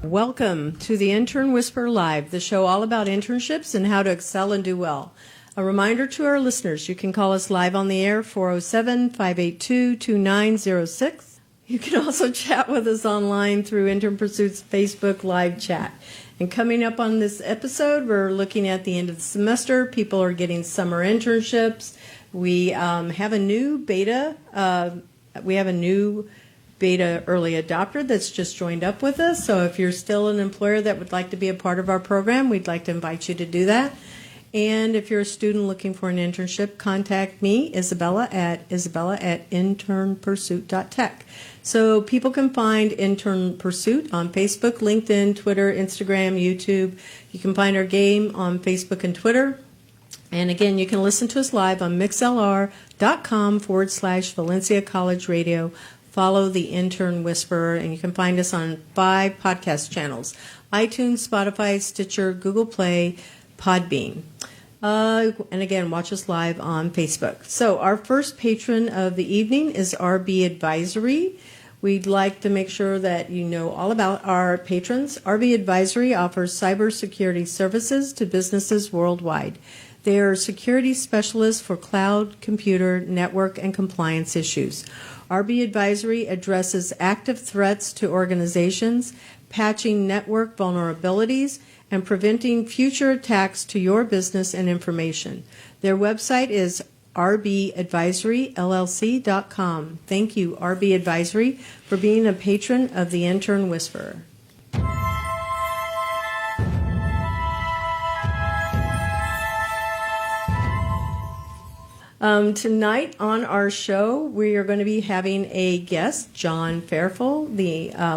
Welcome to the Intern Whisperer Live, the show all about internships and how to excel and do well. A reminder to our listeners, you can call us live on the air, 407-582-2906. You can also chat with us online through Intern Pursuit's Facebook live chat. And coming up on this episode, we're looking at the end of the semester. People are getting summer internships. We have a new beta. Beta early adopter that's just joined up with us. So if you're still an employer that would like to be a part of our program, we'd like to invite you to do that. And if you're a student looking for an internship, contact me, Isabella at internpursuit.tech. So people can find Intern Pursuit on Facebook, LinkedIn, Twitter, Instagram, YouTube. You can find our game on Facebook and Twitter. And again, you can listen to us live on mixlr.com/Valencia College Radio. Follow the Intern Whisperer, and you can find us on 5 podcast channels: iTunes, Spotify, Stitcher, Google Play, Podbean. And again, watch us live on Facebook. So our first patron of the evening is RB Advisory. We'd like to make sure that you know all about our patrons. RB Advisory offers cybersecurity services to businesses worldwide. They are security specialists for cloud, computer, network, and compliance issues. RB Advisory addresses active threats to organizations, patching network vulnerabilities, and preventing future attacks to your business and information. Their website is rbadvisoryllc.com. Thank you, RB Advisory, for being a patron of the Intern Whisperer. Tonight on our show, we are going to be having a guest, John Fairfull,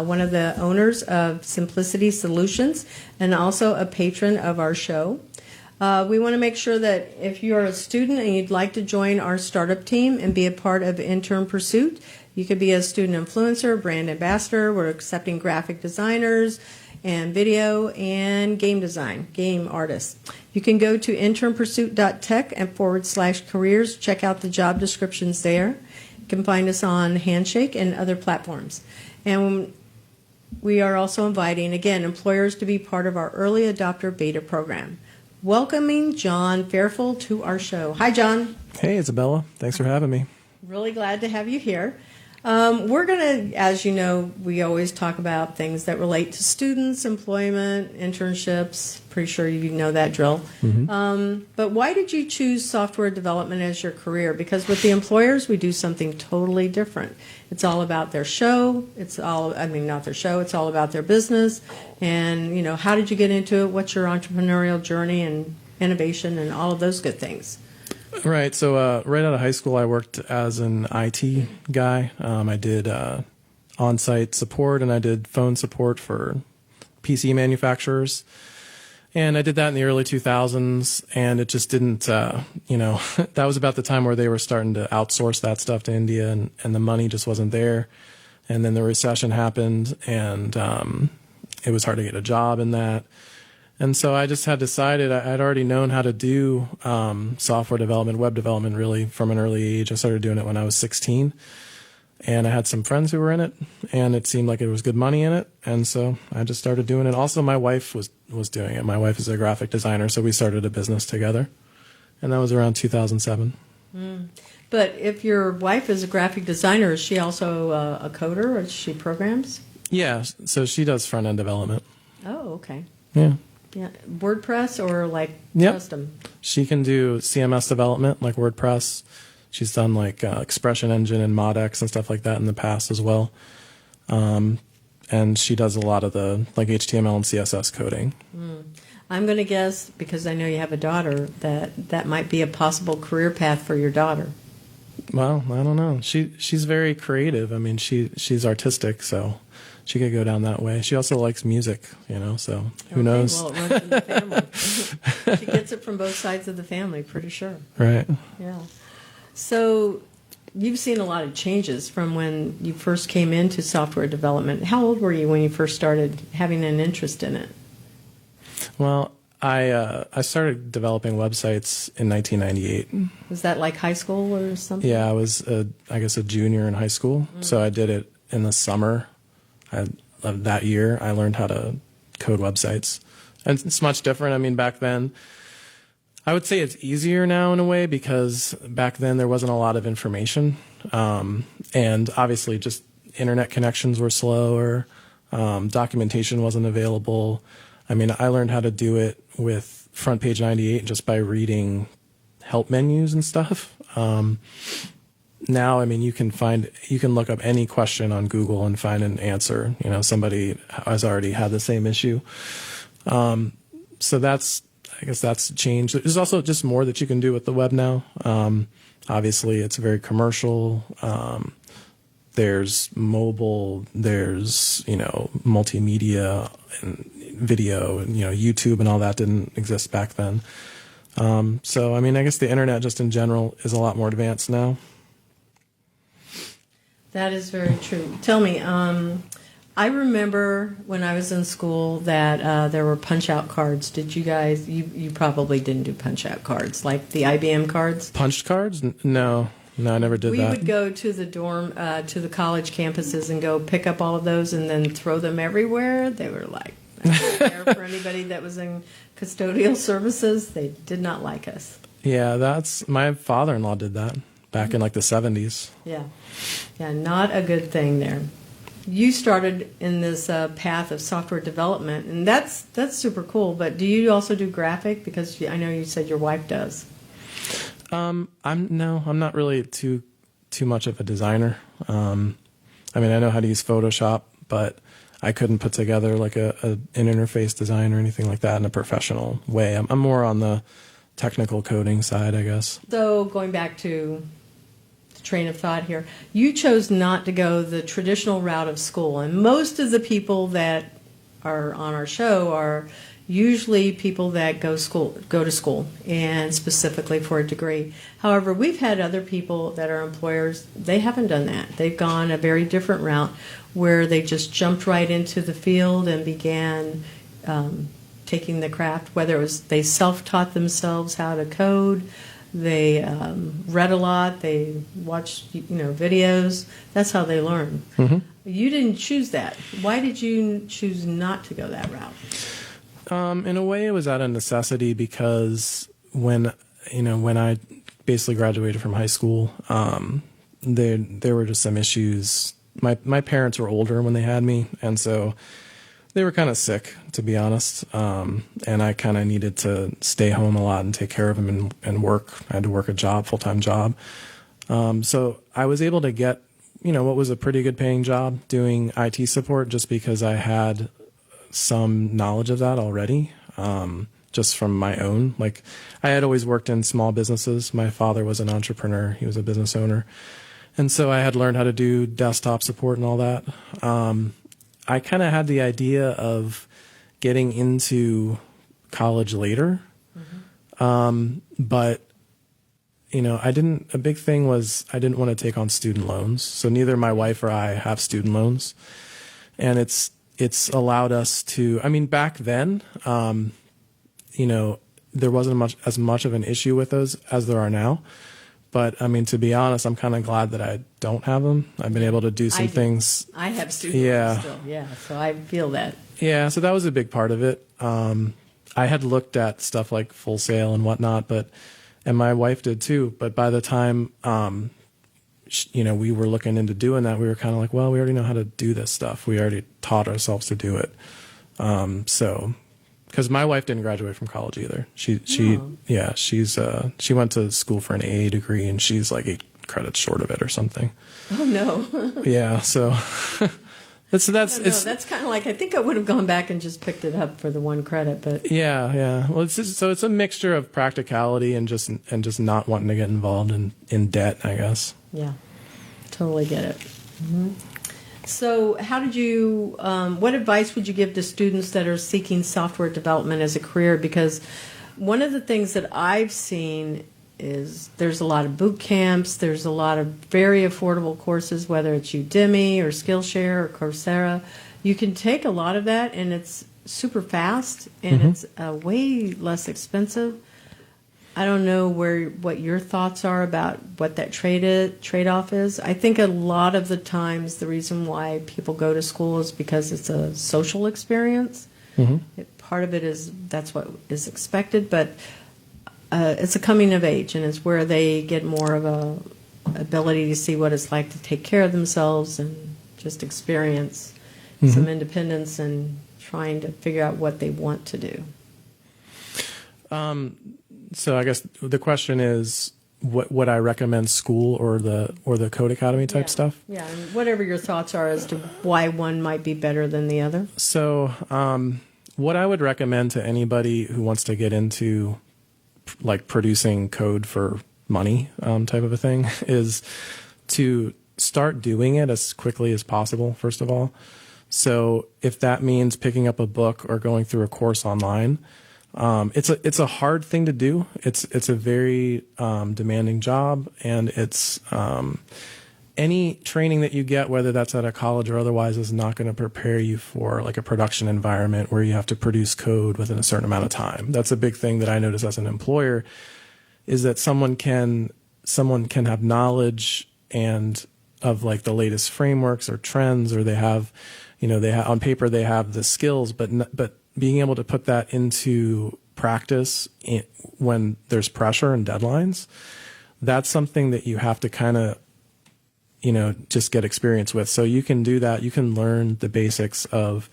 one of the owners of Simplicity Solutions and also a patron of our show. We want to make sure that if you're a student and you'd like to join our startup team and be a part of Intern Pursuit, you could be a student influencer, brand ambassador. We're accepting graphic designers and video and game design, game artists. You can go to internpursuit.tech and /careers. Check out the job descriptions there. You can find us on Handshake and other platforms. And we are also inviting, again, employers to be part of our early adopter beta program. Welcoming John Fairfull to our show. Hi, John. Hey, Isabella. Thanks for having me. Really glad to have you here. We're going to, as you know, we always talk about things that relate to students, employment, internships. Pretty sure you know that drill. Mm-hmm. But why did you choose software development as your career? Because with the employers, we do something totally different. It's all about their show. Not their show. It's all about their business. And, how did you get into it? What's your entrepreneurial journey and innovation and all of those good things? Right. So right out of high school, I worked as an IT guy. I did on-site support and I did phone support for PC manufacturers. And I did that in the early 2000s, and it just didn't, that was about the time where they were starting to outsource that stuff to India, and the money just wasn't there. And then the recession happened, and it was hard to get a job in that. And so I just had decided I'd already known how to do software development, web development, really, from an early age. I started doing it when I was 16. And I had some friends who were in it, and it seemed like there was good money in it. And so I just started doing it. Also, my wife was doing it. My wife is a graphic designer, so we started a business together. And that was around 2007. But if your wife is a graphic designer, is she also a coder, or she programs? Yeah, so she does front-end development. Oh, okay. Yeah. Yeah, WordPress or custom? She can do CMS development, like WordPress. She's done Expression Engine and ModX and stuff like that in the past as well. And she does a lot of the HTML and CSS coding. I'm going to guess, because I know you have a daughter, that might be a possible career path for your daughter. Well, I don't know. She's very creative. I mean, she's artistic, so she could go down that way. She also likes music, so who knows? Well, it runs in the family. She gets it from both sides of the family, pretty sure. Right. Yeah. So you've seen a lot of changes from when you first came into software development. How old were you when you first started having an interest in it? Well, I started developing websites in 1998. Was that like high school or something? Yeah, I was, a junior in high school. So I did it in the summer. of that year, I learned how to code websites. And it's much different. I mean, back then, I would say it's easier now in a way because back then there wasn't a lot of information. And obviously just internet connections were slower. Documentation wasn't available. I mean, I learned how to do it with Front Page 98 just by reading help menus and stuff. Now, I mean, you can look up any question on Google and find an answer. You know, somebody has already had the same issue. So I guess that's changed. There's also just more that you can do with the web now. Obviously, it's very commercial. There's mobile, there's, multimedia and video, and, YouTube and all that didn't exist back then. So, I mean, I guess the internet just in general is a lot more advanced now. That is very true. Tell me, I remember when I was in school that there were punch-out cards. Did you guys, you probably didn't do punch-out cards, like the IBM cards? Punched cards? No, I never did that. We would go to the dorm, to the college campuses and go pick up all of those and then throw them everywhere. They were like, there for anybody that was in custodial services. They did not like us. Yeah, my father-in-law did that back in like the 70s. Yeah, not a good thing there. You started in this path of software development, and that's super cool. But do you also do graphic? Because I know you said your wife does. I'm not really too much of a designer. I mean, I know how to use Photoshop, but I couldn't put together like an interface design or anything like that in a professional way. I'm more on the technical coding side, I guess. So going back to the train of thought here, you chose not to go the traditional route of school, and most of the people that are on our show are usually people that go to school, and specifically for a degree. However, we've had other people that are employers, they haven't done that. They've gone a very different route where they just jumped right into the field and began taking the craft, whether it was they self-taught themselves how to code, they read a lot, they watched videos. That's how they learn. Mm-hmm. You didn't choose that. Why did you choose not to go that route? In a way, it was out of necessity because when I basically graduated from high school, there were just some issues. My parents were older when they had me, and so they were kind of sick, to be honest. And I kind of needed to stay home a lot and take care of them and work. I had to work a full-time job. So I was able to get, what was a pretty good paying job doing IT support just because I had some knowledge of that already, just from my own. Like, I had always worked in small businesses. My father was an entrepreneur. He was a business owner. And so I had learned how to do desktop support and all that. I kind of had the idea of getting into college later. Mm-hmm. But, a big thing was I didn't want to take on student loans. So neither my wife or I have student loans. And it's allowed us to, back then, there wasn't as much of an issue with those as there are now. But, to be honest, I'm kind of glad that I don't have them. I've been able to do some things. I have student loans still, so I feel that. Yeah, so that was a big part of it. I had looked at stuff like Full Sail and whatnot, and my wife did too. But by the time, we were looking into doing that, we were kind of like, well, we already know how to do this stuff. We already taught ourselves to do it. Because my wife didn't graduate from college either. She went to school for an AA degree, and she's like 8 credits short of it or something. Oh no. Yeah, so that's kind of like, I think I would have gone back and just picked it up for the 1 credit, but yeah. Well, it's a mixture of practicality and just not wanting to get involved in debt, I guess. Yeah, totally get it. Mm-hmm. So how did you, what advice would you give to students that are seeking software development as a career? Because one of the things that I've seen is there's a lot of boot camps, there's a lot of very affordable courses, whether it's Udemy or Skillshare or Coursera. You can take a lot of that, and it's super fast, and mm-hmm. it's way less expensive. I don't know what your thoughts are about what that trade-off is. I think a lot of the times the reason why people go to school is because it's a social experience. Part of it is that's what is expected, but it's a coming of age, and it's where they get more of a ability to see what it's like to take care of themselves and just experience some independence and trying to figure out what they want to do. So I guess the question is, what would I recommend, school or the Code Academy type stuff? Yeah, and whatever your thoughts are as to why one might be better than the other. So what I would recommend to anybody who wants to get into like producing code for money type of a thing is to start doing it as quickly as possible, first of all. So if that means picking up a book or going through a course online, it's a hard thing to do. It's a very demanding job, and it's any training that you get, whether that's at a college or otherwise, is not going to prepare you for like a production environment where you have to produce code within a certain amount of time. That's a big thing that I notice as an employer, is that someone can have knowledge and of like the latest frameworks or trends, or they have on paper they have the skills, but being able to put that into practice when there's pressure and deadlines, that's something that you have to kind of, just get experience with. So you can do that. You can learn the basics of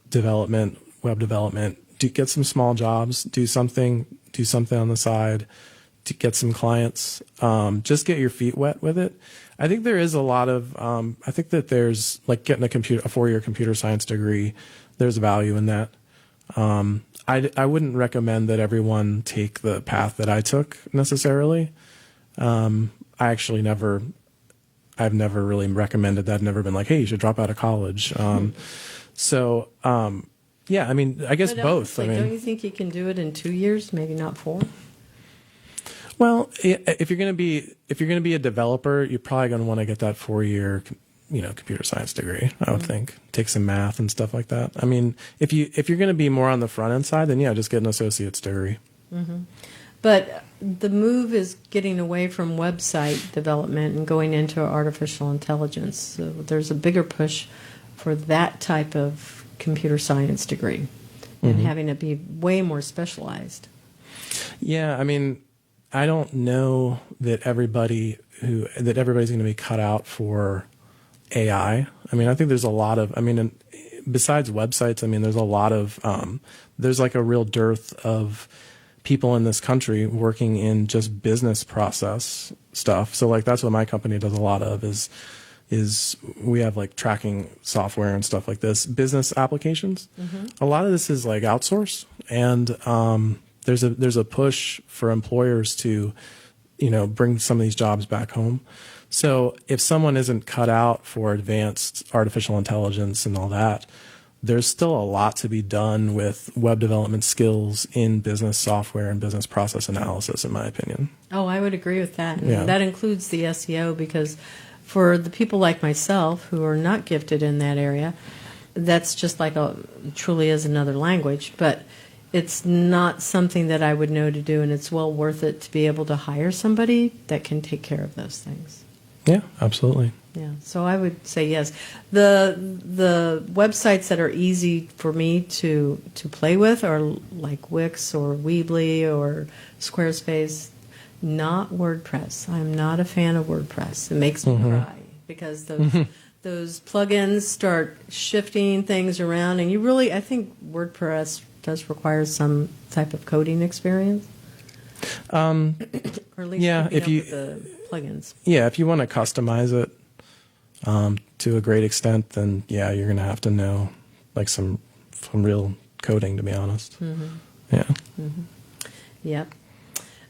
development, web development, get some small jobs, do something on the side to get some clients, just get your feet wet with it. I think there is a lot of, I think that there's like getting a 4-year computer science degree. There's value in that. I wouldn't recommend that everyone take the path that I took necessarily. I've never really recommended that. I've never been like, hey, you should drop out of college. Yeah, I mean, I guess both. Don't you think you can do it in 2 years, maybe not 4? Well, if you're going to be a developer, you're probably going to want to get that 4-year, computer science degree. I would think take some math and stuff like that. I mean, if you're going to be more on the front end side, then yeah, just get an associate's degree. But the move is getting away from website development and going into artificial intelligence. So there's a bigger push for that type of computer science degree and having it be way more specialized. Yeah, I mean, I don't know that everybody's going to be cut out for AI. I mean, I think there's a lot of, besides websites, there's a lot of, there's like a real dearth of people in this country working in just business process stuff. So like, that's what my company does a lot of is we have like tracking software and stuff like this, business applications. A lot of this is like outsourced, and, there's a push for employers to, bring some of these jobs back home. So if someone isn't cut out for advanced artificial intelligence and all that, there's still a lot to be done with web development skills in business software and business process analysis, in my opinion. Oh, I would agree with that. Yeah. That includes the SEO, because for the people like myself who are not gifted in that area, that's just like truly is another language, but it's not something that I would know to do, and it's well worth it to be able to hire somebody that can take care of those things. Yeah, absolutely. Yeah, so I would say yes. The websites that are easy for me to play with are like Wix or Weebly or Squarespace, not WordPress. I'm not a fan of WordPress. It makes me cry because those plugins start shifting things around, and I think WordPress does require some type of coding experience. Or at least if you with the plugins. Yeah, if you want to customize it to a great extent, then yeah, you're going to have to know like some real coding, to be honest. Yeah. Yep.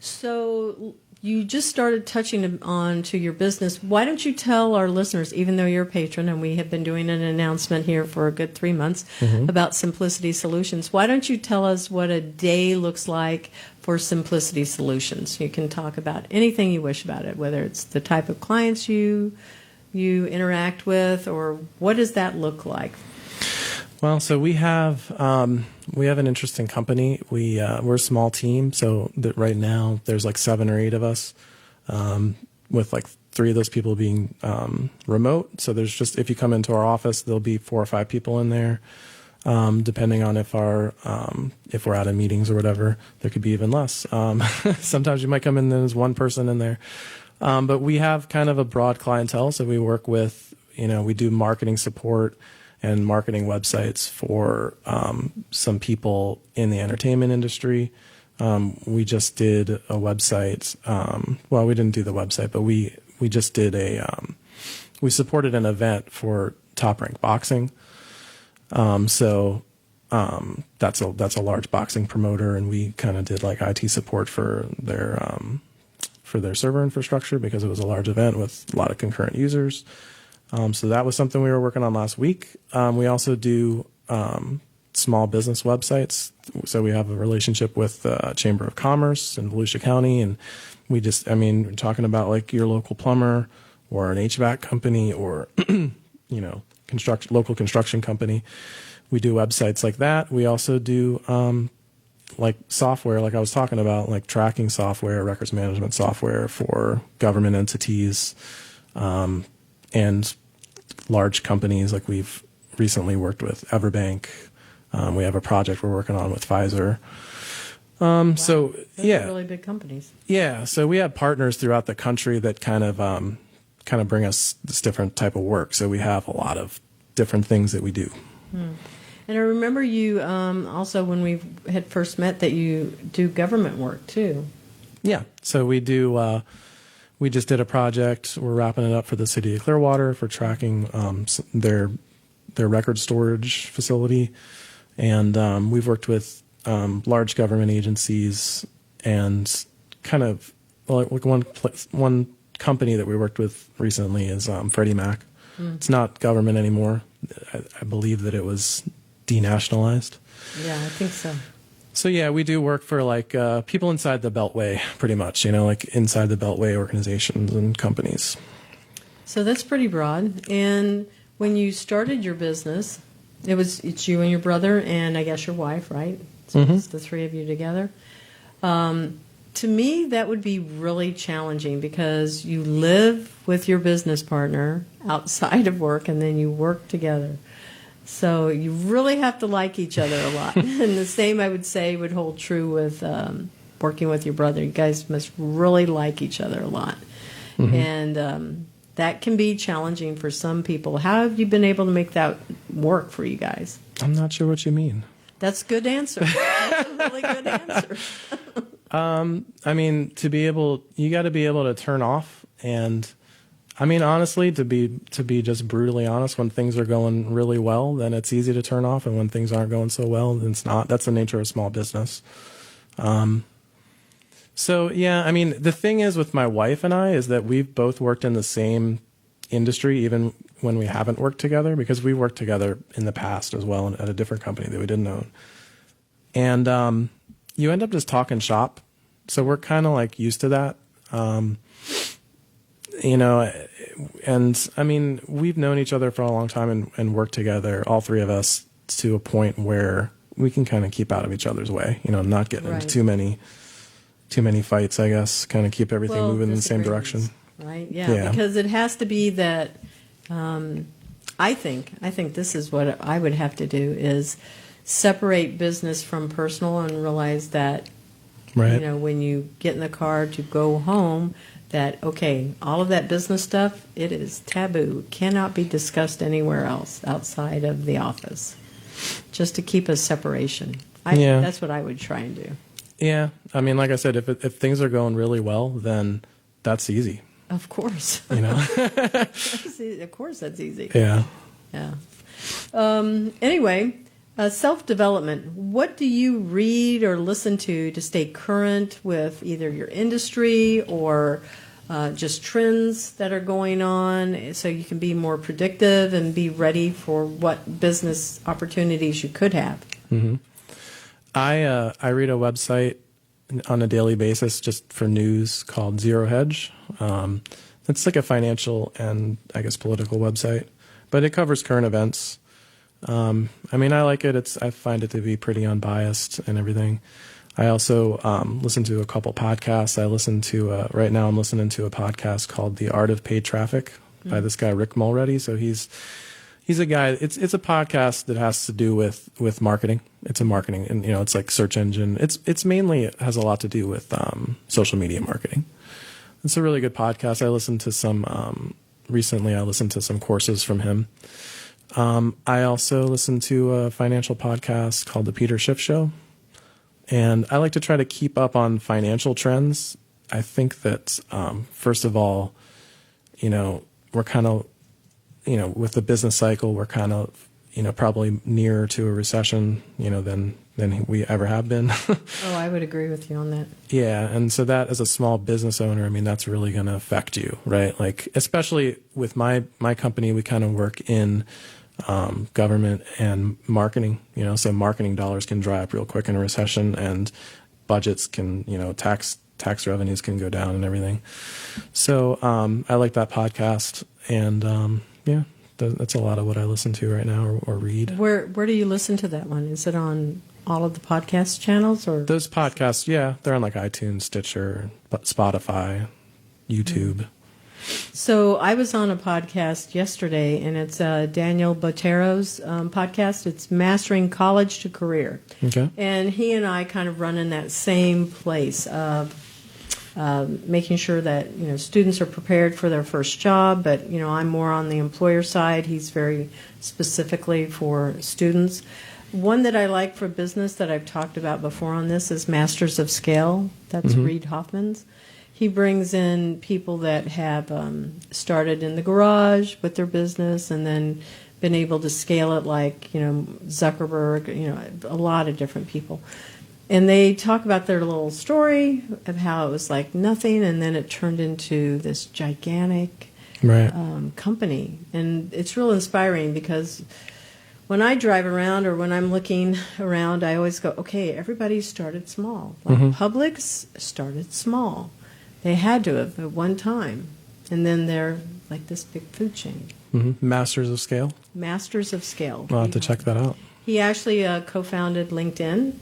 So you just started touching on to your business. Why don't you tell our listeners, even though you're a patron and we have been doing an announcement here for a good 3 months about Simplicity Solutions, why don't you tell us what a day looks like for Simplicity Solutions? You can talk about anything you wish about it, whether it's the type of clients you interact with, or what does that look like? Well, so we have an interesting company. We're a small team, so that right now there's like 7 or 8 of us, with like 3 of those people being remote. So there's just, if you come into our office, there'll be 4 or 5 people in there, depending on if we're out of meetings or whatever. There could be even less. Sometimes you might come in and there's 1 person in there, but we have kind of a broad clientele. So we work with, we do marketing support and marketing websites for some people in the entertainment industry. We just did a website. Well, we didn't do the website, but we just did we supported an event for Top Rank Boxing. So that's a large boxing promoter, and we kind of did like IT support for their server infrastructure because it was a large event with a lot of concurrent users. So that was something we were working on last week. We also do small business websites. So we have a relationship with the Chamber of Commerce in Volusia County, and we're talking about like your local plumber or an HVAC company or local construction company. We do websites like that. We also do like software, like I was talking about, like tracking software, records management software for government entities, and large companies. Like we've recently worked with Everbank. We have a project we're working on with Pfizer. Wow. So Those yeah, are really big companies. yeah. So we have partners throughout the country that kind of bring us this different type of work. So we have a lot of different things that we do. And I remember you also when we had first met that you do government work too. Yeah. So we do. We just did a project. We're wrapping it up for the city of Clearwater for tracking their record storage facility, and we've worked with large government agencies and kind of like one company that we worked with recently is Freddie Mac. It's not government anymore. I believe that it was denationalized. Yeah, I think so. So yeah, we do work for like people inside the Beltway, pretty much. Like inside the Beltway organizations and companies. So that's pretty broad. And when you started your business, it's you and your brother and I guess your wife, right? So it's the 3 of you together. To me, that would be really challenging because you live with your business partner outside of work and then you work together. So you really have to like each other a lot. And the same, I would say, would hold true with working with your brother. You guys must really like each other a lot. And that can be challenging for some people. How have you been able to make that work for you guys? I'm not sure what you mean. That's a good answer. That's a really good answer. You got to be able to turn off. And honestly, to be just brutally honest, when things are going really well, then it's easy to turn off. And when things aren't going so well, then it's not. That's the nature of small business. So yeah, the thing is with my wife and I is that we've both worked in the same industry, even when we haven't worked together, because we worked together in the past as well at a different company that we didn't own. And you end up just talking shop. So we're kind of like used to that. We've known each other for a long time and worked together, all 3 of us, to a point where we can kind of keep out of each other's way, not get into too many fights, I guess, kind of keep everything moving in the same direction. Right. Yeah. Because it has to be that, I think this is what I would have to do is separate business from personal and realize that, when you get in the car to go home, that, okay, all of that business stuff, it is taboo. It cannot be discussed anywhere else outside of the office, just to keep a separation. That's what I would try and do. Yeah. Like I said, if things are going really well, then that's easy. Of course. Of course that's easy. Yeah. Yeah. Anyway, self-development. What do you read or listen to stay current with either your industry or just trends that are going on so you can be more predictive and be ready for what business opportunities you could have? Mm-hmm. I read a website on a daily basis just for news called Zero Hedge. It's like a financial and I guess political website, but it covers current events. I mean, I like it. I find it to be pretty unbiased and everything. I also listen to a couple podcasts. Right now I'm listening to a podcast called The Art of Paid Traffic by this guy, Rick Mulready. So he's a guy, it's a podcast that has to do with marketing. It's a marketing, and it's like search engine. It's mainly, it has a lot to do with social media marketing. It's a really good podcast. I listened to some, recently I listened to some courses from him. I also listen to a financial podcast called The Peter Schiff Show. And I like to try to keep up on financial trends. I think that, first of all, we're kind of, with the business cycle, we're kind of, probably nearer to a recession, than we ever have been. Oh, I would agree with you on that. Yeah. And so that, as a small business owner, I mean, that's really going to affect you, right? Like, especially with my company, we kind of work in government and marketing, so marketing dollars can dry up real quick in a recession, and budgets can, tax revenues can go down and everything. So I like that podcast, and yeah, that's a lot of what I listen to right now or read. Where do you listen to that one? Is it on all of the podcast channels, or those podcasts? Yeah, they're on like iTunes, Stitcher, Spotify, YouTube. So I was on a podcast yesterday, and it's Daniel Botero's podcast. It's Mastering College to Career. Okay. And he and I kind of run in that same place of making sure that students are prepared for their first job. But I'm more on the employer side. He's very specifically for students. One that I like for business that I've talked about before on this is Masters of Scale. That's Reid Hoffman's. He brings in people that have started in the garage with their business and then been able to scale it, like Zuckerberg, a lot of different people. And they talk about their little story of how it was like nothing, and then it turned into this gigantic company. And it's real inspiring, because when I drive around or when I'm looking around, I always go, okay, everybody started small. Like Publix started small. They had to have at one time. And then they're like this big food chain. Masters of Scale? Masters of Scale. I'll have to check that out. He actually co-founded LinkedIn.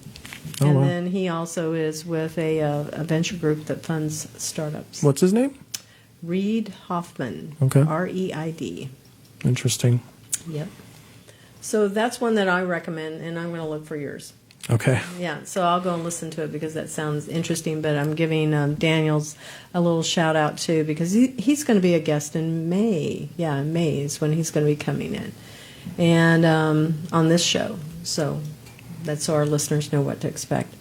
And then he also is with a venture group that funds startups. What's his name? Reid Hoffman. Okay. R-E-I-D. Interesting. Yep. So that's one that I recommend, and I'm going to look for yours. Okay. Yeah, so I'll go and listen to it because that sounds interesting. But I'm giving Daniels a little shout out too, because he's going to be a guest in May. Yeah, in May is when he's going to be coming in, and on this show. So that's so our listeners know what to expect.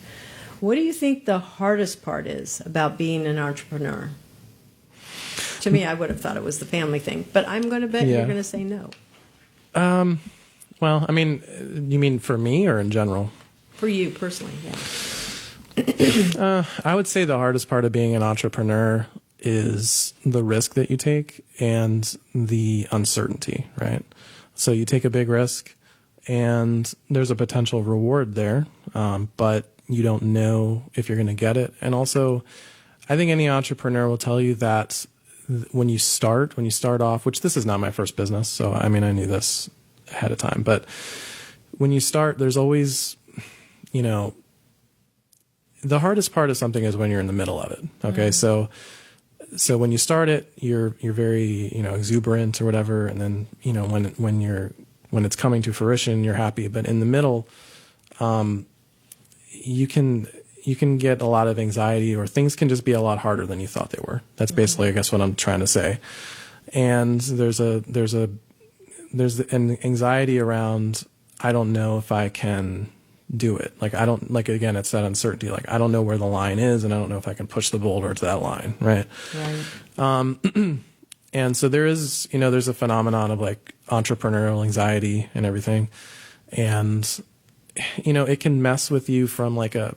What do you think the hardest part is about being an entrepreneur? To me, I would have thought it was the family thing, but I'm going to bet you're going to say no. Well, I mean, you mean for me or in general? For you personally, yeah. I would say the hardest part of being an entrepreneur is the risk that you take and the uncertainty, right? So you take a big risk and there's a potential reward there, but you don't know if you're going to get it. And also, I think any entrepreneur will tell you that when you start off, which this is not my first business, so I mean, I knew this ahead of time, but when you start, there's always, the hardest part of something is when you're in the middle of it. Okay. So when you start it, you're very, exuberant or whatever. And then, when it's coming to fruition, you're happy, but in the middle, you can get a lot of anxiety, or things can just be a lot harder than you thought they were. That's basically, I guess, what I'm trying to say. And there's an anxiety around, I don't know if I can do it. Again, it's that uncertainty. Like, I don't know where the line is, and I don't know if I can push the boulder to that line. Right. And so there is, there's a phenomenon of like entrepreneurial anxiety and everything. And, it can mess with you from a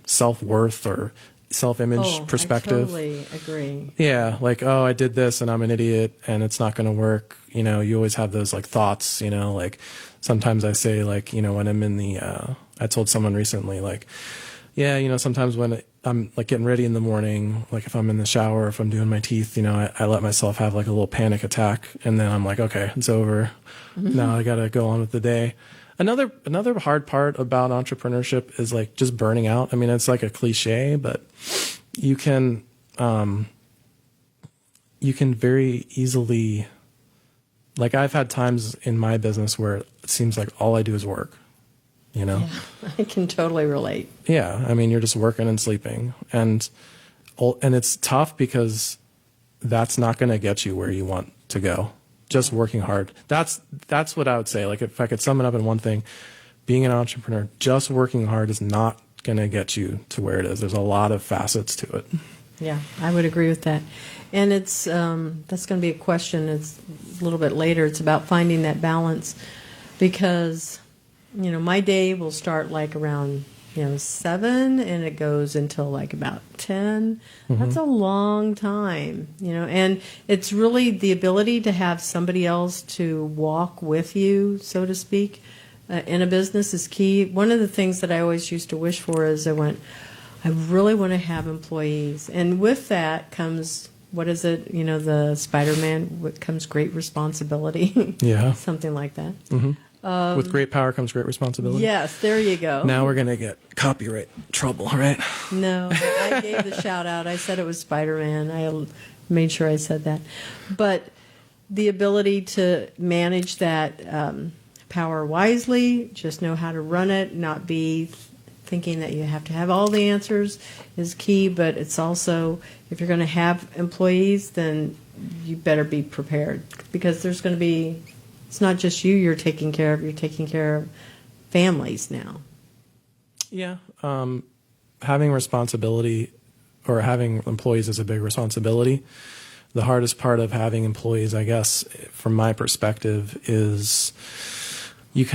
self-worth or self-image perspective. I totally agree. Yeah. Like, oh, I did this and I'm an idiot and it's not going to work. You always have those like thoughts, like sometimes I say like, when I'm in I told someone recently, like, Yeah, sometimes when I'm like getting ready in the morning, like if I'm in the shower, if I'm doing my teeth, I let myself have like a little panic attack, and then I'm like, okay, it's over. Now I got to go on with the day. Another hard part about entrepreneurship is like just burning out. I mean, it's like a cliche, but you can very easily, like I've had times in my business where it seems like all I do is work. Yeah, I can totally relate. Yeah, I mean, you're just working and sleeping, and it's tough because that's not going to get you where you want to go. Just working hard. That's what I would say. Like if I could sum it up in one thing, being an entrepreneur, just working hard is not going to get you to where it is. There's a lot of facets to it. Yeah, I would agree with that. And it's that's going to be a question. It's a little bit later. It's about finding that balance, because my day will start like around 7 and it goes until like about 10. That's a long time, and it's really the ability to have somebody else to walk with you, so to speak, in a business is key. One of the things that I always used to wish for is I really want to have employees, and with that comes, what is it, the Spider-Man, what comes great responsibility. Yeah. Something like that. With great power comes great responsibility. Yes, there you go. Now we're going to get copyright trouble, right? No, I gave the shout out. I said it was Spider-Man. I made sure I said that. But the ability to manage that power wisely, just know how to run it, not be thinking that you have to have all the answers is key. But it's also, if you're going to have employees, then you better be prepared, because there's going to be, it's not just you're taking care of families now. Yeah. Having responsibility, or having employees, is a big responsibility. The hardest part of having employees, I guess, from my perspective, is you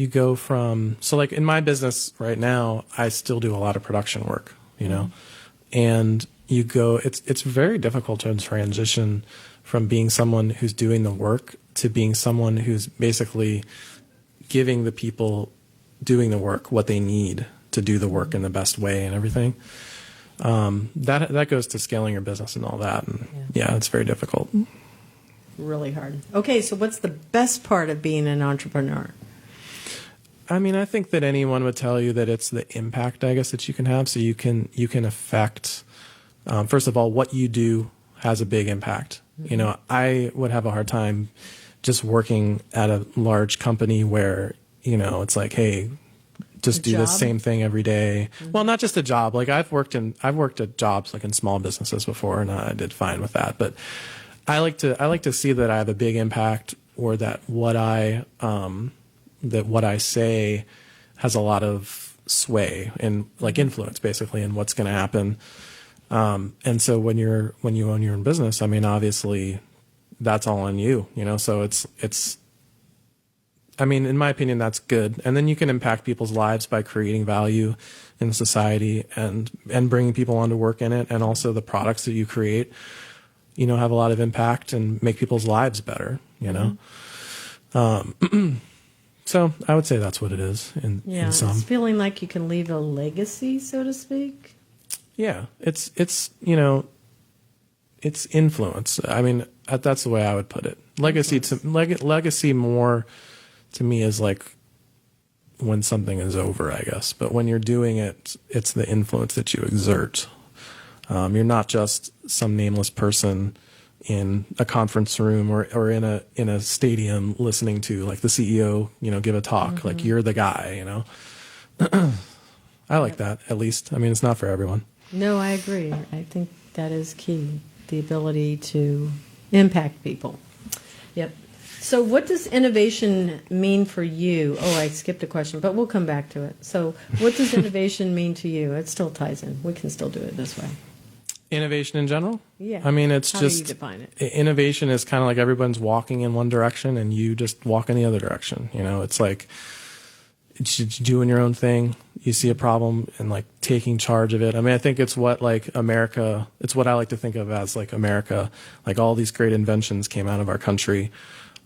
go from, so like in my business right now, I still do a lot of production work, and it's very difficult to transition from being someone who's doing the work to being someone who's basically giving the people doing the work what they need to do the work in the best way and everything. That goes to scaling your business and all that. And yeah, it's very difficult. Really hard. Okay, so what's the best part of being an entrepreneur? I mean, I think that anyone would tell you that it's the impact, I guess, that you can have. So you can affect, first of all, what you do has a big impact. I would have a hard time just working at a large company where, it's like, hey, just do the same thing every day. Well, not just a job. Like I've worked at jobs like in small businesses before, and I did fine with that. But I like to see that I have a big impact, or that what I say has a lot of sway and like influence, basically, in what's going to happen. And so when you own your own business, I mean, obviously that's all on you, so it's, I mean, in my opinion, that's good. And then you can impact people's lives by creating value in society and bringing people on to work in it. And also the products that you create, have a lot of impact and make people's lives better, So I would say that's what it is in some. It's feeling like you can leave a legacy, so to speak. Yeah, it's influence. I mean, that's the way I would put it. Legacy more to me is like when something is over, I guess. But when you're doing it, it's the influence that you exert. You're not just some nameless person in a conference room or in a stadium listening to like the CEO, give a talk. Like you're the guy, I like that, at least. I mean, it's not for everyone. No, I agree. I think that is key, the ability to impact people. Yep. So what does innovation mean for you? Oh, I skipped a question, but we'll come back to it. So what does innovation mean to you? It still ties in. We can still do it this way. Innovation in general? Yeah. I mean, it's How just, do you define it? Innovation is kind of like everyone's walking in one direction and you just walk in the other direction. It's like it's doing your own thing. You see a problem and like taking charge of it. I mean, I think it's what like America, it's what I like to think of as like America, like all these great inventions came out of our country.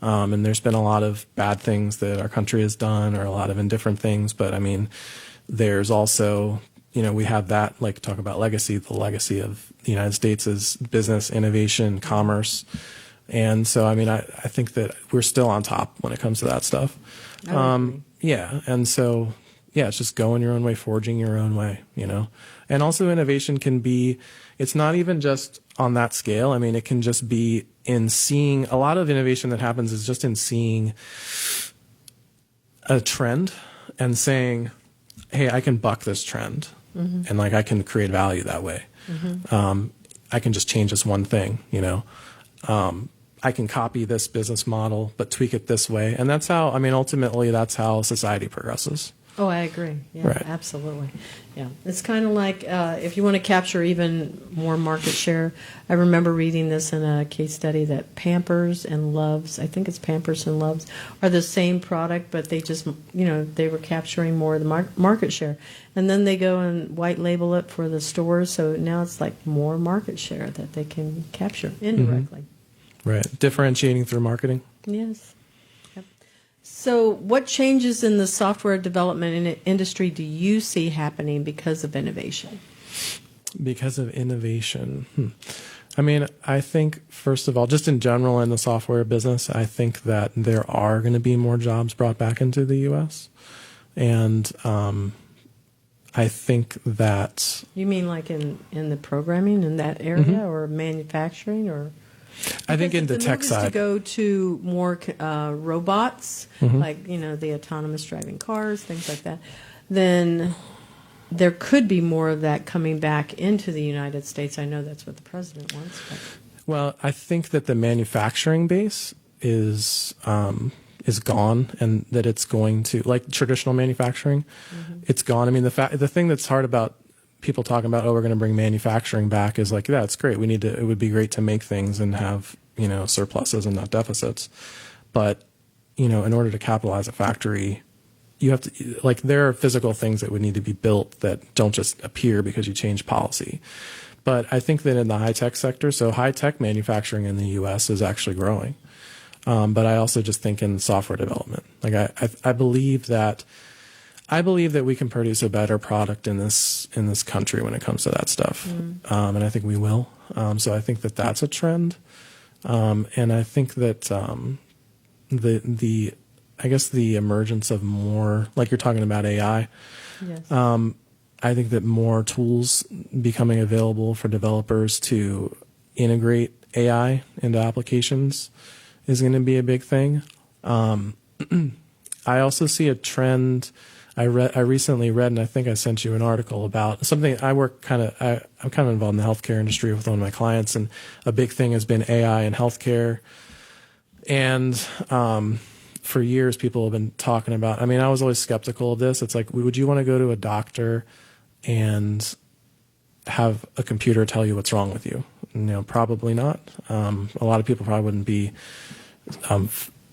And there's been a lot of bad things that our country has done, or a lot of indifferent things. But I mean, There's also, we have that, like talk about legacy. The legacy of the United States is business, innovation, commerce. And so, I think that we're still on top when it comes to that stuff. I would agree. Yeah. And so, yeah, it's just going your own way, forging your own way, And also innovation can be, it's not even just on that scale. It can just be in seeing, a lot of innovation that happens is just in seeing a trend and saying, hey, I can buck this trend, and like I can create value that way. I can just change this one thing, I can copy this business model, but tweak it this way. And that's how, ultimately that's how society progresses. Oh, I agree. Yeah, Right. Absolutely. Yeah. It's kind of like if you want to capture even more market share, I remember reading this in a case study that Pampers and Loves, I think it's Pampers and Loves, are the same product, but they just, they were capturing more of the market share. And then they go and white label it for the stores. So now it's like more market share that they can capture indirectly. Right. Differentiating through marketing. Yes. Yep. So, what changes in the software development industry do you see happening because of innovation? Because of innovation. I think, first of all, just in general in the software business, I think that there are going to be more jobs brought back into the U.S. And I think that... You mean like in the programming in that area or manufacturing or... I think in the tech Is side. to go to more robots, like, the autonomous driving cars, things like that, then there could be more of that coming back into the United States. I know that's what the president wants. But. Well, I think that the manufacturing base is gone, and that it's going to, like traditional manufacturing, it's gone. The thing that's hard about people talking about, we're going to bring manufacturing back, is like, yeah, it's great. It would be great to make things and have, surpluses and not deficits. But, in order to capitalize a factory, you have to, like, there are physical things that would need to be built that don't just appear because you change policy. But I think that in the high-tech sector, so high-tech manufacturing in the U.S. is actually growing. But I also just think in software development, like I believe that we can produce a better product in this country when it comes to that stuff, and I think we will. So I think that that's a trend, and I think that the emergence of more, like you're talking about AI. Yes. I think that more tools becoming available for developers to integrate AI into applications is going to be a big thing. I also see a trend. I recently read, and I think I sent you an article about something. I'm kind of involved in the healthcare industry with one of my clients, and a big thing has been AI in healthcare. And for years, people have been talking about. I was always skeptical of this. It's like, would you want to go to a doctor and have a computer tell you what's wrong with you? Probably not. A lot of people probably wouldn't be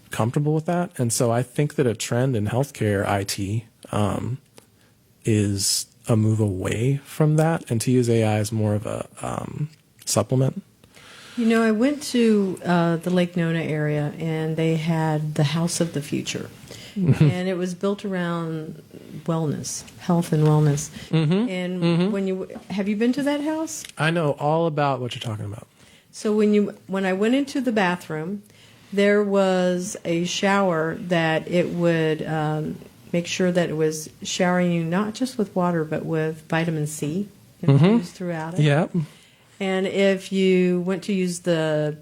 comfortable with that. And so I think that a trend in healthcare IT is a move away from that, and to use AI as more of a supplement. I went to the Lake Nona area, and they had the House of the Future. And it was built around wellness, health and wellness. And have you been to that house? I know all about what you're talking about. So when I went into the bathroom, there was a shower that it would make sure that it was showering you not just with water, but with vitamin C infused throughout it. Yeah. And if you went to use the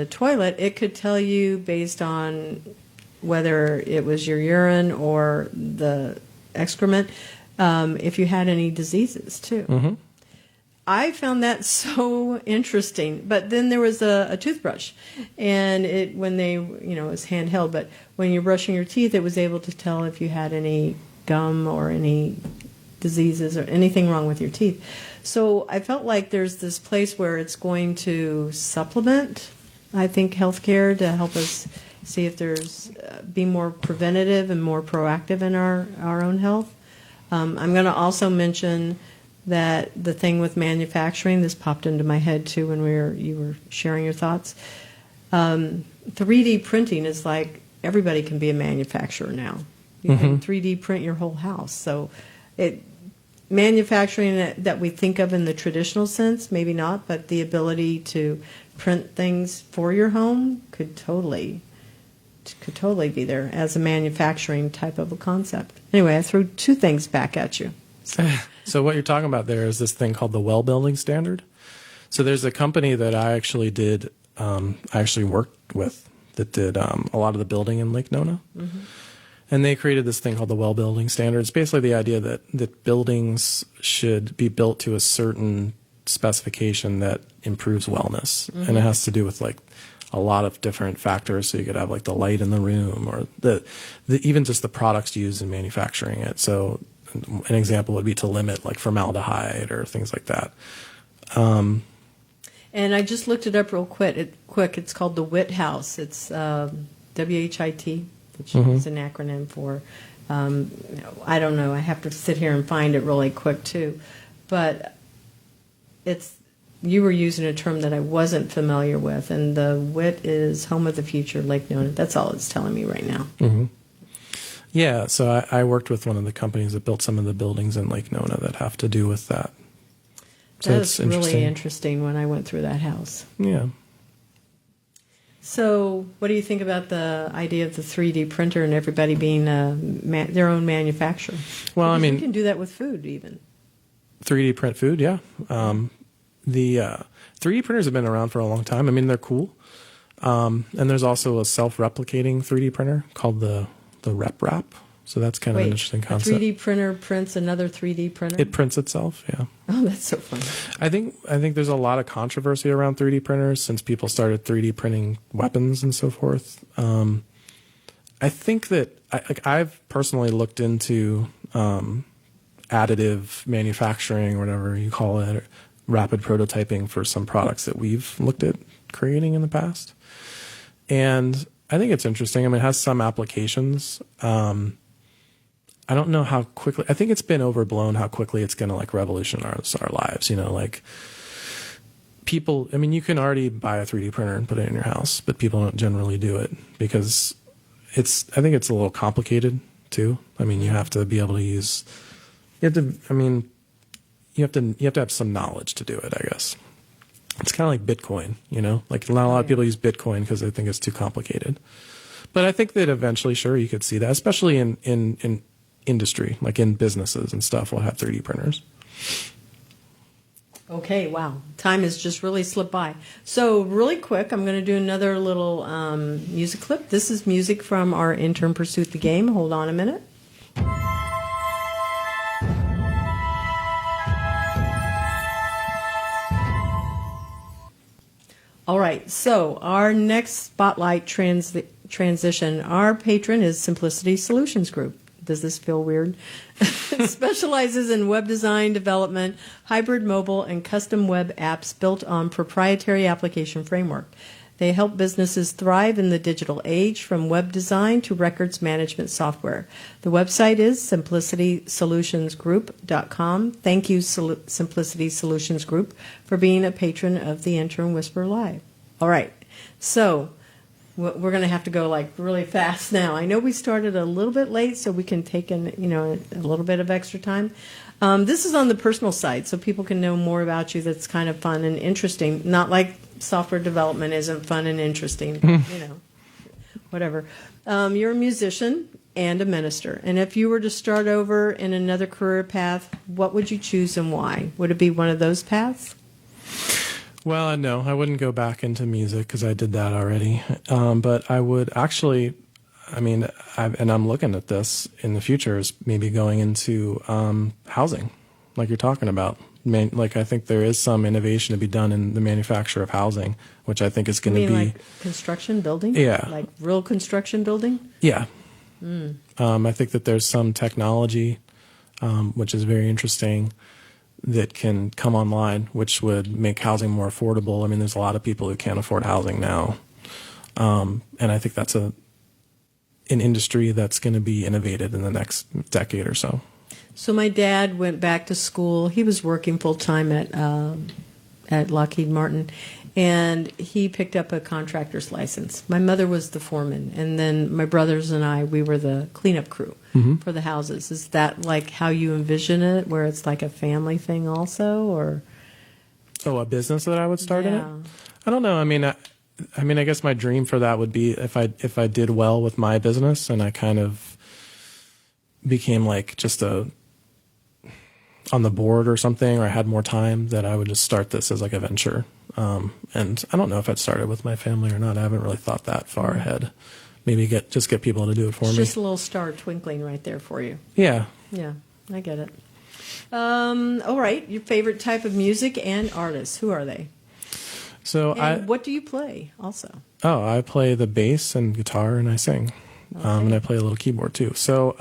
toilet, it could tell you based on whether it was your urine or the excrement, if you had any diseases too. I found that so interesting. But then there was a toothbrush, and it was handheld. But when you're brushing your teeth, it was able to tell if you had any gum or any diseases or anything wrong with your teeth. So I felt like there's this place where it's going to supplement, I think, healthcare to help us see if there's be more preventative and more proactive in our own health. I'm going to also mention that the thing with manufacturing, this popped into my head too when you were sharing your thoughts. 3D printing is like everybody can be a manufacturer now. You can 3D print your whole house. So manufacturing that we think of in the traditional sense, maybe not, but the ability to print things for your home could totally be there as a manufacturing type of a concept. Anyway, I threw two things back at you. So what you're talking about there is this thing called the well building standard. So there's a company that I actually worked with that did a lot of the building in Lake Nona. Mm-hmm. And they created this thing called the well building standard. It's basically the idea that buildings should be built to a certain specification that improves wellness. Mm-hmm. And it has to do with like a lot of different factors. So you could have like the light in the room or the even just the products used in manufacturing it. So an example would be to limit like formaldehyde or things like that. And I just looked it up real quick. It's called the WHIT House. It's WHIT, which mm-hmm. is an acronym for, I don't know. I have to sit here and find it really quick too. But you were using a term that I wasn't familiar with, and the WHIT is Home of the Future, Lake Nona. That's all it's telling me right now. Mm-hmm. Yeah, so I worked with one of the companies that built some of the buildings in Lake Nona that have to do with that. So that was really interesting when I went through that house. Yeah. So what do you think about the idea of the 3D printer and everybody being their own manufacturer? Well, because I mean, you can do that with food even. 3D print food, yeah. The 3D printers have been around for a long time. I mean, they're cool. And there's also a self-replicating 3D printer called the RepRap. So that's kind of an interesting concept. A 3D printer prints another 3D printer? It prints itself, yeah. Oh, that's so funny. I think there's a lot of controversy around 3D printers since people started 3D printing weapons and so forth. I think that I've personally looked into additive manufacturing, or whatever you call it, or rapid prototyping for some products that we've looked at creating in the past. And I think it's interesting. I mean, it has some applications. I don't know how quickly. I think it's been overblown how quickly it's going to like revolutionize our lives. You know, like people. I mean, you can already buy a 3D printer and put it in your house, but people don't generally do it because I think it's a little complicated too. I mean, you have to be able to use. You have to have some knowledge to do it, I guess. It's kind of like Bitcoin, you know? Like not a lot of people use Bitcoin because they think it's too complicated. But I think that eventually, sure, you could see that, especially in industry, like in businesses and stuff will have 3D printers. Okay, wow. Time has just really slipped by. So really quick, I'm going to do another little music clip. This is music from our intern Pursuit the Game. Hold on a minute. All right, so our next spotlight transition, our patron is Simplicity Solutions Group. Does this feel weird? It specializes in web design, development, hybrid mobile, and custom web apps built on proprietary application framework. They help businesses thrive in the digital age, from web design to records management software. The website is simplicitysolutionsgroup.com. Thank you, Simplicity Solutions Group, for being a patron of the Intern Whisper Live. All right, so we're going to have to go like really fast now. I know we started a little bit late, so we can take in a little bit of extra time. This is on the personal side, so people can know more about you. That's kind of fun and interesting. Not like software development isn't fun and interesting, whatever. You're a musician and a minister. And if you were to start over in another career path, what would you choose and why? Would it be one of those paths? Well, no, I wouldn't go back into music because I did that already. But I would actually, I'm looking at this in the future as maybe going into housing, like you're talking about. I think there is some innovation to be done in the manufacture of housing, which I think is going to be like construction building. Yeah, like real construction building. Yeah, I think that there's some technology, which is very interesting, that can come online, which would make housing more affordable. I mean, there's a lot of people who can't afford housing now, and I think that's an industry that's going to be innovated in the next decade or so. So my dad went back to school. He was working full time at Lockheed Martin, and he picked up a contractor's license. My mother was the foreman, and then my brothers and I, we were the cleanup crew for the houses. Is that like how you envision it, where it's like a family thing also, or? Oh, a business that I would start in it? Yeah. I don't know. I mean, I guess my dream for that would be if I did well with my business and I kind of became like just on the board or something, or I had more time, that I would just start this as like a venture. And I don't know if I'd started with my family or not. I haven't really thought that far ahead. Maybe get people to do it for me. Just a little star twinkling right there for you. Yeah. Yeah, I get it. All right, your favorite type of music and artists, who are they? So And what do you play also? I play the bass and guitar and I sing. And I play a little keyboard too. So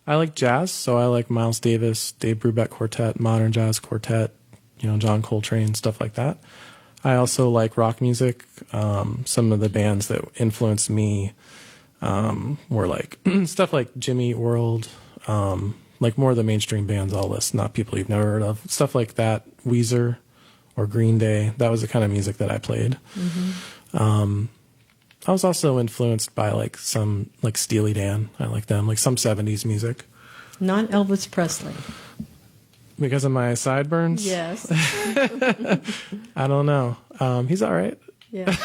I like jazz. So I like Miles Davis, Dave Brubeck Quartet, Modern Jazz Quartet, John Coltrane, stuff like that. I also like rock music. Some of the bands that influenced me were like stuff like Jimmy Eat World, like more of the mainstream bands I'll list, not people you've never heard of. Stuff like that, Weezer or Green Day. That was the kind of music that I played. I was also influenced by like some like Steely Dan. I like them, like some 70s music. Not Elvis Presley. Because of my sideburns? Yes. I don't know. He's all right. Yeah.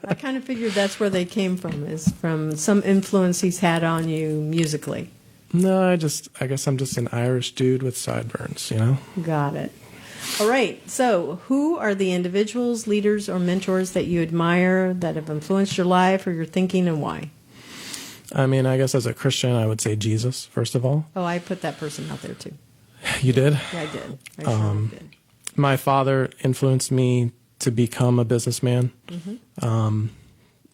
I kind of figured that's where they came from, is from some influence he's had on you musically. No, I guess I'm just an Irish dude with sideburns, Got it. All right. So, who are the individuals, leaders, or mentors that you admire that have influenced your life or your thinking, and why? I mean, I guess as a Christian, I would say Jesus, first of all. Oh, I put that person out there too. You did? Yeah, I did. I sure did. My father influenced me to become a businessman.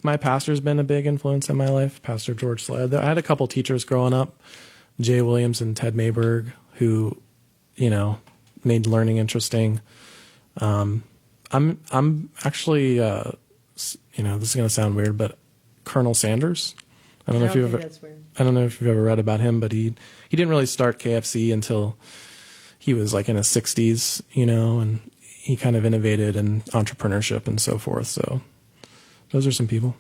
My pastor's been a big influence in my life, Pastor George Sled. I had a couple teachers growing up, Jay Williams and Ted Mayberg, who, made learning interesting. I'm actually, this is going to sound weird, but Colonel Sanders. I don't know if you've ever read about him, but he didn't really start KFC until he was like in his 60s, and he kind of innovated in entrepreneurship and so forth. So those are some people.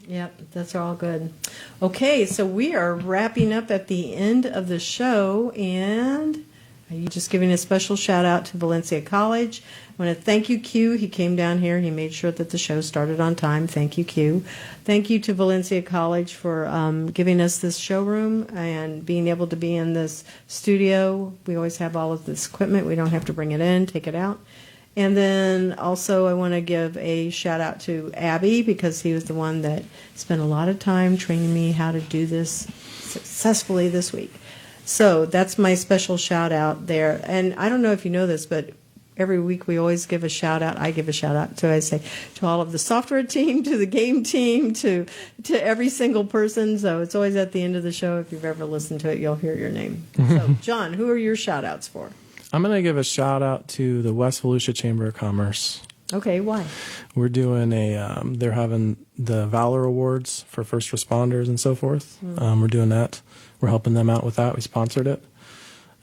Yep, that's all good. Okay, so we are wrapping up at the end of the show, and I'm just giving a special shout out to Valencia College. I want to thank you, Q. He came down here. He made sure that the show started on time. Thank you, Q. Thank you to Valencia College for giving us this showroom and being able to be in this studio. We always have all of this equipment. We don't have to bring it in, take it out. And then also I want to give a shout out to Abby, because he was the one that spent a lot of time training me how to do this successfully this week. So that's my special shout out there. And I don't know if you know this, but every week we always give a shout out. I give a shout out to, I say, to all of the software team, to the game team, to every single person. So it's always at the end of the show. If you've ever listened to it, you'll hear your name. So John, who are your shout outs for? I'm going to give a shout out to the West Volusia Chamber of Commerce. Okay, why? We're doing they're having the Valor Awards for first responders and so forth. We're doing that. We're helping them out with that. We sponsored it.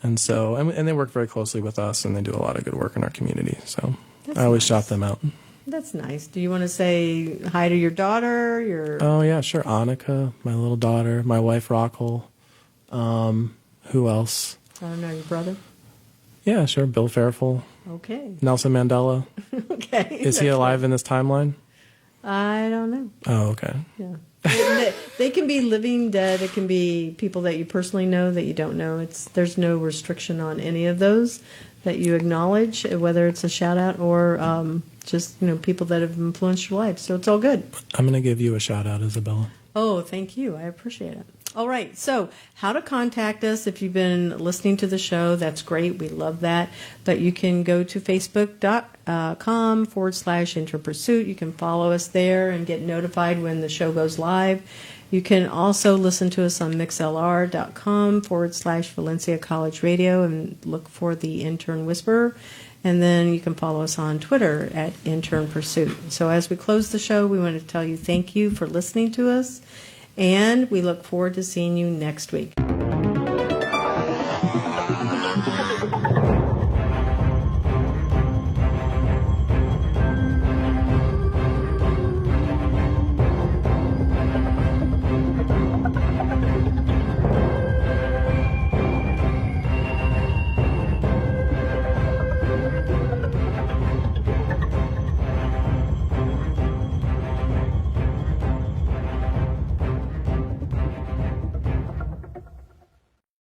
And so, and they work very closely with us, and they do a lot of good work in our community. So I always shout them out. That's nice. Do you want to say hi to your daughter? Oh, yeah, sure. Annika, my little daughter, my wife, Rockel. Who else? I don't know, your brother? Yeah, sure. Bill Fairfull. Okay. Nelson Mandela. Okay. Is he alive in this timeline? I don't know. Oh, okay. Yeah. They can be living, dead. It can be people that you personally know that you don't know. There's no restriction on any of those that you acknowledge, whether it's a shout out or just people that have influenced your life. So it's all good. I'm going to give you a shout out, Isabella. Oh, thank you. I appreciate it. All right. So how to contact us if you've been listening to the show, that's great. We love that. But you can go to facebook.com/Intern Pursuit. You can follow us there and get notified when the show goes live. You can also listen to us on mixlr.com/Valencia College Radio and look for the Intern Whisperer. And then you can follow us on Twitter at Intern Pursuit. So as we close the show, we want to tell you thank you for listening to us. And we look forward to seeing you next week.